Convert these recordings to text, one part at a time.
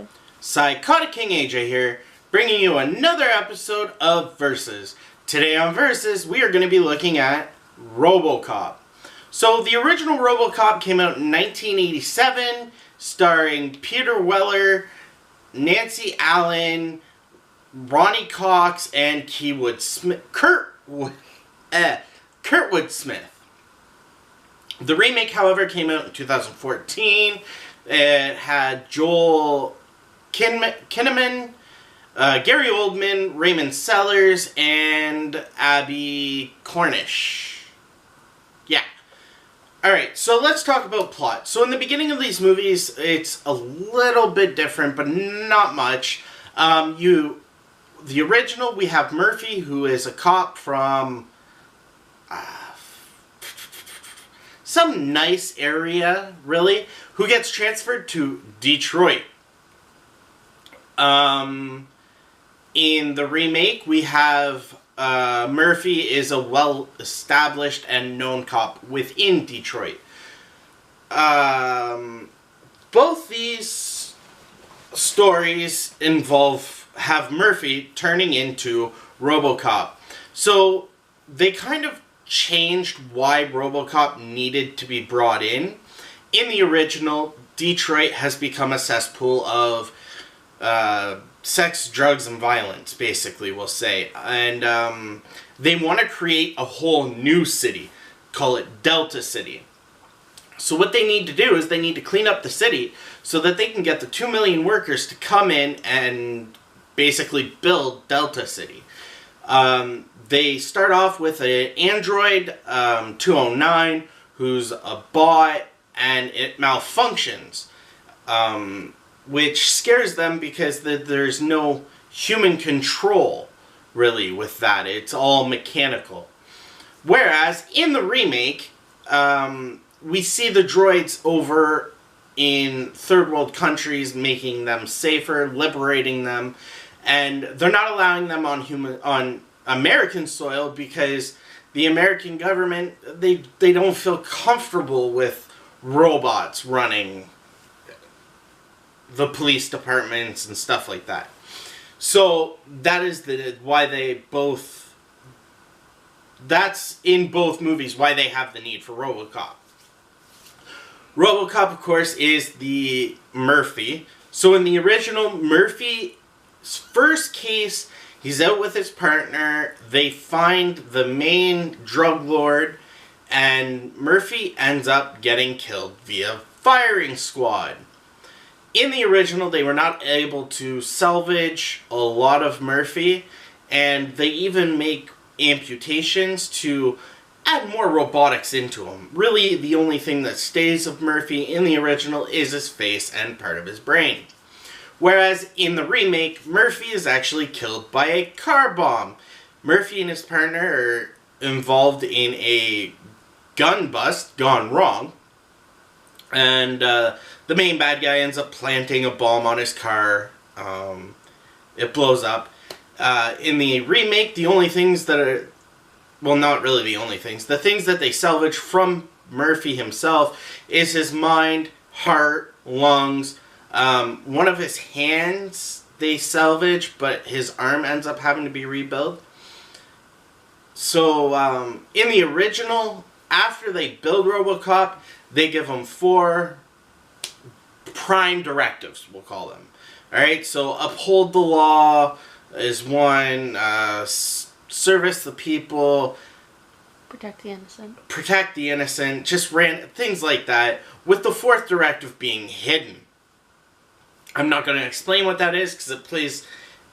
AJ. PsychoticKingAJ here, bringing you another episode of Versus. Today on Versus, we are going to be looking at RoboCop. So, the original RoboCop came out in 1987, starring Peter Weller, Nancy Allen, Ronnie Cox, and Kurtwood Smith. The remake, however, came out in 2014. It had Joel Kinnaman, Gary Oldman, Raymond Sellers, and Abby Cornish. Yeah. Alright, so let's talk about plot. So in the beginning of these movies, it's a little bit different, but not much. The original, we have Murphy, who is a cop from some nice area, really, who gets transferred to Detroit. In the remake, we have Murphy is a well-established and known cop within Detroit. Both these stories have Murphy turning into RoboCop. So they kind of changed why RoboCop needed to be brought in. In the original, Detroit has become a cesspool of sex, drugs, and violence, basically, we'll say. And they want to create a whole new city. Call it Delta City. So what they need to do is they need to clean up the city so that they can get the 2 million workers to come in and basically build Delta City. They start off with an Android 209 who's a bot, and it malfunctions, which scares them because there's no human control, really, with that. It's all mechanical. Whereas, in the remake, we see the droids over in third world countries, making them safer, liberating them, and they're not allowing them on American soil because the American government, they don't feel comfortable with robots running the police departments and stuff like that. So that is that's in both movies why they have the need for RoboCop. RoboCop, of course, is the Murphy. So in the original, Murphy's first case, he's out with his partner, they find the main drug lord, and Murphy ends up getting killed via firing squad. In the original, they were not able to salvage a lot of Murphy, and they even make amputations to add more robotics into him. Really, the only thing that stays of Murphy in the original is his face and part of his brain. Whereas in the remake, Murphy is actually killed by a car bomb. Murphy and his partner are involved in a gun bust gone wrong. And the main bad guy ends up planting a bomb on his car. It blows up. In the remake, the only things that are... Well, not really the only things. The things that they salvage from Murphy himself is his mind, heart, lungs. One of his hands they salvage, but his arm ends up having to be rebuilt. So, in the original, after they build RoboCop, they give him 4 prime directives, we'll call them. Alright, so uphold the law is one, service the people, Protect the innocent. Protect the innocent, just things like that, with the 4th directive being hidden. I'm not going to explain what that is because it plays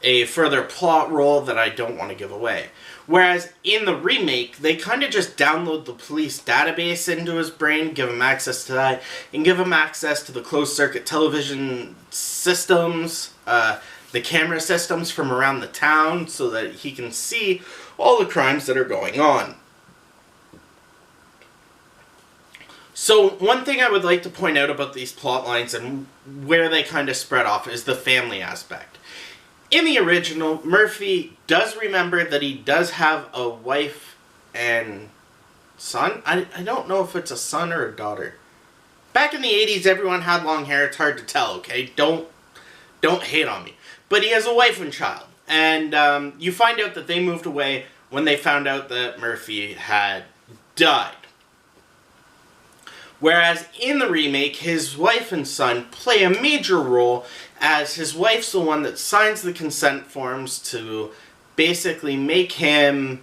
a further plot role that I don't want to give away. Whereas in the remake, they kind of just download the police database into his brain, give him access to that, and give him access to the closed-circuit television systems, the camera systems from around the town, so that he can see all the crimes that are going on. So, one thing I would like to point out about these plot lines and where they kind of spread off is the family aspect. In the original, Murphy does remember that he does have a wife and son. I don't know if it's a son or a daughter. Back in the 80s, everyone had long hair. It's hard to tell, okay? Don't Don't hate on me. But he has a wife and child. And you find out that they moved away when they found out that Murphy had died. Whereas in the remake, his wife and son play a major role, as his wife's the one that signs the consent forms to basically make him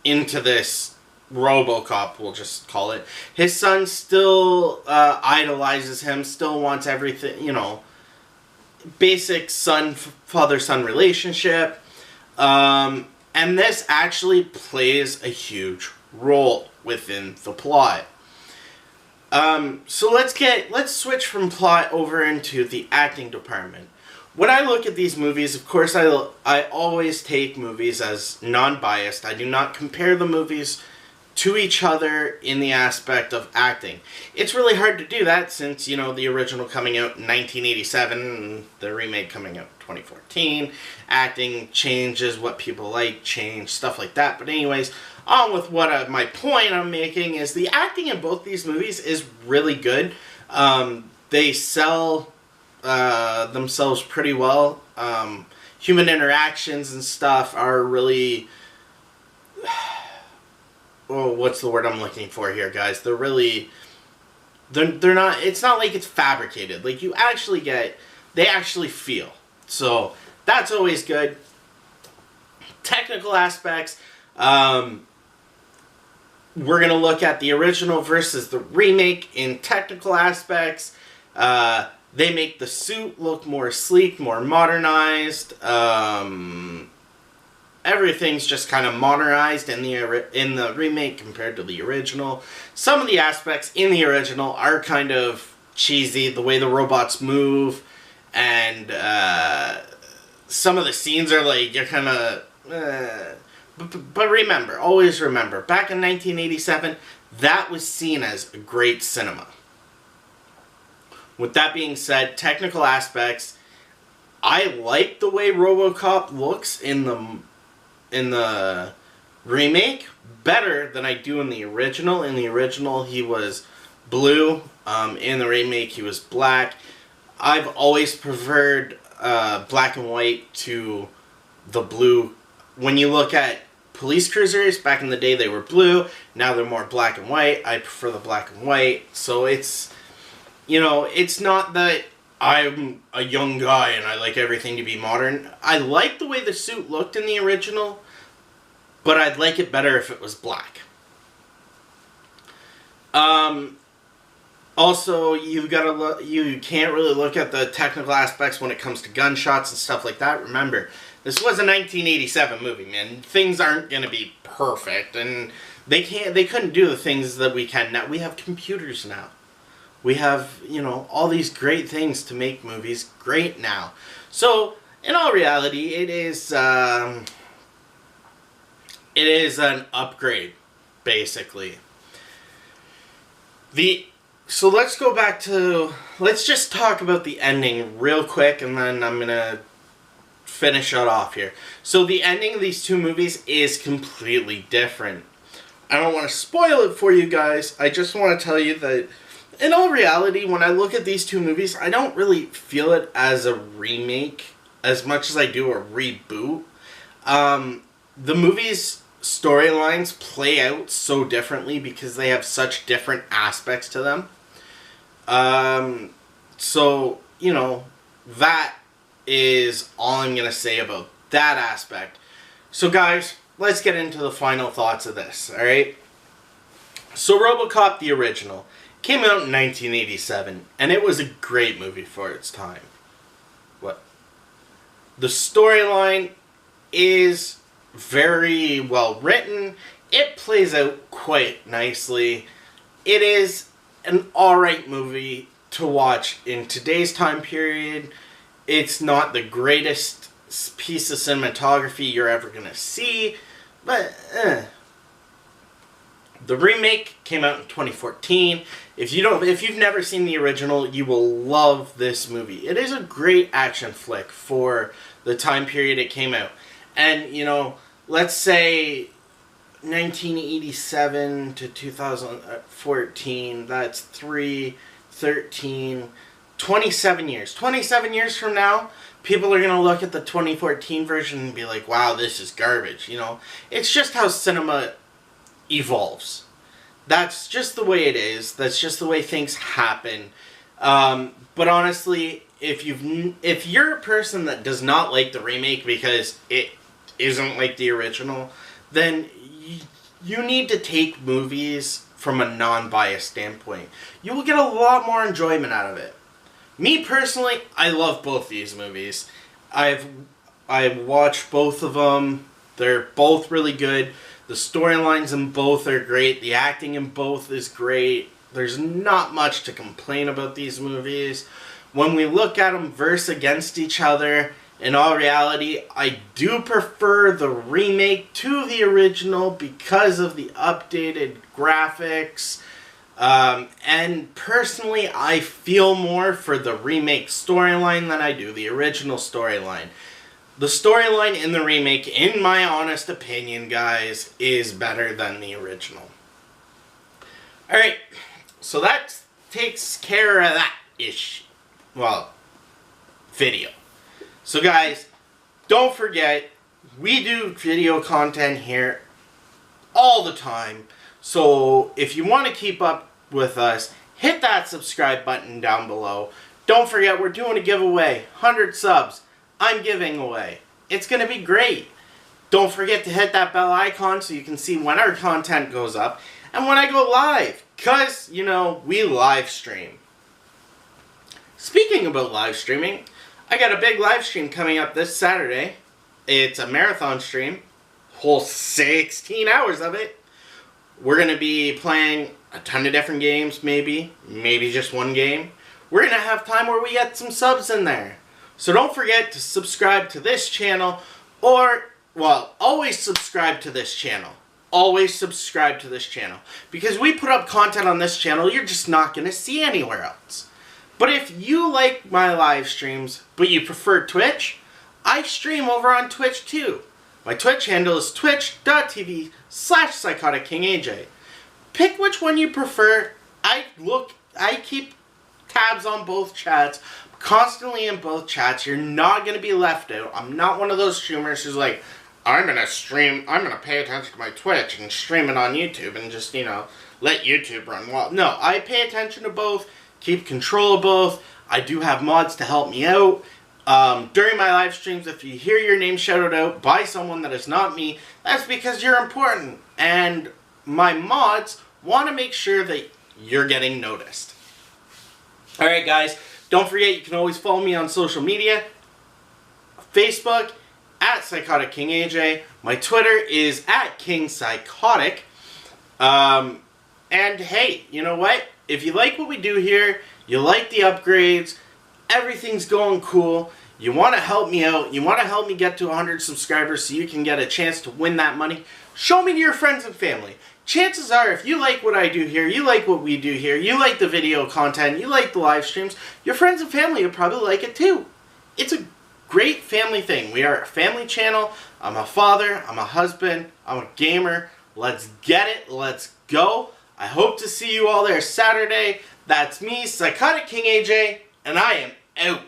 into this RoboCop, we'll just call it. His son still idolizes him, still wants everything, you know, basic father-son relationship. And this actually plays a huge role within the plot. So let's switch from plot over into the acting department. When I look at these movies, of course, I always take movies as non-biased. I do not compare the movies to each other in the aspect of acting. It's really hard to do that since, you know, the original coming out in 1987 and the remake coming out in 2014. Acting changes, what people like change, stuff like that. But anyways, on with what my point I'm making is the acting in both these movies is really good. They sell themselves pretty well. Human interactions and stuff are really... Oh, what's the word I'm looking for here, guys? They're really... They're not... It's not like it's fabricated. Like, you actually get... They actually feel. So, that's always good. Technical aspects. We're going to look at the original versus the remake in technical aspects. They make the suit look more sleek, more modernized. Everything's just kind of modernized in the remake compared to the original. Some of the aspects in the original are kind of cheesy, the way the robots move, and some of the scenes are like, you're kind of... But remember, always remember, back in 1987, that was seen as great cinema. With that being said, technical aspects, I like the way RoboCop looks in the remake better than I do in the original. In the original, he was blue. In the remake, he was black. I've always preferred black and white to the blue. When you look at police cruisers, back in the day they were blue. Now they're more black and white. I prefer the black and white. So it's, you know, it's not that I'm a young guy and I like everything to be modern. I like the way the suit looked in the original, but I'd like it better if it was black. Also, you can't really look at the technical aspects when it comes to gunshots and stuff like that. Remember, this was a 1987 movie, man. Things aren't going to be perfect, and they couldn't do the things that we can now. We have computers now. We have, you know, all these great things to make movies great now. So, in all reality, it is an upgrade, basically. So let's go back to, let's just talk about the ending real quick, and then I'm going to finish it off here. So the ending of these two movies is completely different. I don't want to spoil it for you guys. I just want to tell you that in all reality, when I look at these two movies, I don't really feel it as a remake as much as I do a reboot. The movies' storylines play out so differently because they have such different aspects to them. So, you know, that is all I'm going to say about that aspect. So, guys, let's get into the final thoughts of this, alright? So, RoboCop, the original, came out in 1987, and it was a great movie for its time. What? The storyline is very well written. It plays out quite nicely. It is an alright movie to watch in today's time period. It's not the greatest piece of cinematography you're ever going to see, but The remake came out in 2014. If you've never seen the original, you will love this movie. It is a great action flick for the time period it came out. And, you know, let's say 1987 to 2014, that's 13. 27 years. 27 years from now, people are going to look at the 2014 version and be like, wow, this is garbage, you know? It's just how cinema evolves. That's just the way it is. That's just the way things happen. But honestly, if you're a person that does not like the remake because it isn't like the original, then you need to take movies from a non-biased standpoint. You will get a lot more enjoyment out of it. Me personally, I love both these movies. I've watched both of them. They're both really good. The storylines in both are great. The acting in both is great. There's not much to complain about these movies. When we look at them verse against each other, in all reality, I do prefer the remake to the original because of the updated graphics. And personally, I feel more for the remake storyline than I do the original storyline. The storyline in the remake, in my honest opinion, guys, is better than the original. Alright, so that takes care of that issue. Well, video. So guys, don't forget, we do video content here all the time. So if you want to keep up with us, hit that subscribe button down below. Don't forget, we're doing a giveaway. 100 subs. I'm giving away. It's going to be great. Don't forget to hit that bell icon so you can see when our content goes up and when I go live. Because, you know, we live stream. Speaking about live streaming, I got a big live stream coming up this Saturday. It's a marathon stream. Whole 16 hours of it. We're going to be playing a ton of different games, maybe just one game. We're going to have time where we get some subs in there. So don't forget to subscribe to this channel, or, well, always subscribe to this channel. Always subscribe to this channel. Because we put up content on this channel you're just not going to see anywhere else. But if you like my live streams, but you prefer Twitch, I stream over on Twitch too. My Twitch handle is twitch.tv/PsychoticKingAJ. Pick which one you prefer. I keep tabs on both chats, constantly in both chats. You're not going to be left out. I'm not one of those streamers who's like, I'm going to pay attention to my Twitch and stream it on YouTube and just, you know, let YouTube run wild. No, I pay attention to both, keep control of both. I do have mods to help me out. During my live streams, if you hear your name shouted out by someone that is not me, that's because you're important. And my mods want to make sure that you're getting noticed. Alright guys, don't forget you can always follow me on social media. Facebook, @PsychoticKingAJ. My Twitter is @KingPsychotic. And hey, you know what? If you like what we do here, you like the upgrades, everything's going cool, you want to help me out, you want to help me get to 100 subscribers so you can get a chance to win that money, show me to your friends and family. Chances are, if you like what I do here, you like what we do here, you like the video content, you like the live streams, your friends and family will probably like it too. It's a great family thing. We are a family channel. I'm a father, I'm a husband, I'm a gamer. Let's get it, let's go. I hope to see you all there Saturday. That's me, PsychoticKingAJ, and I am out.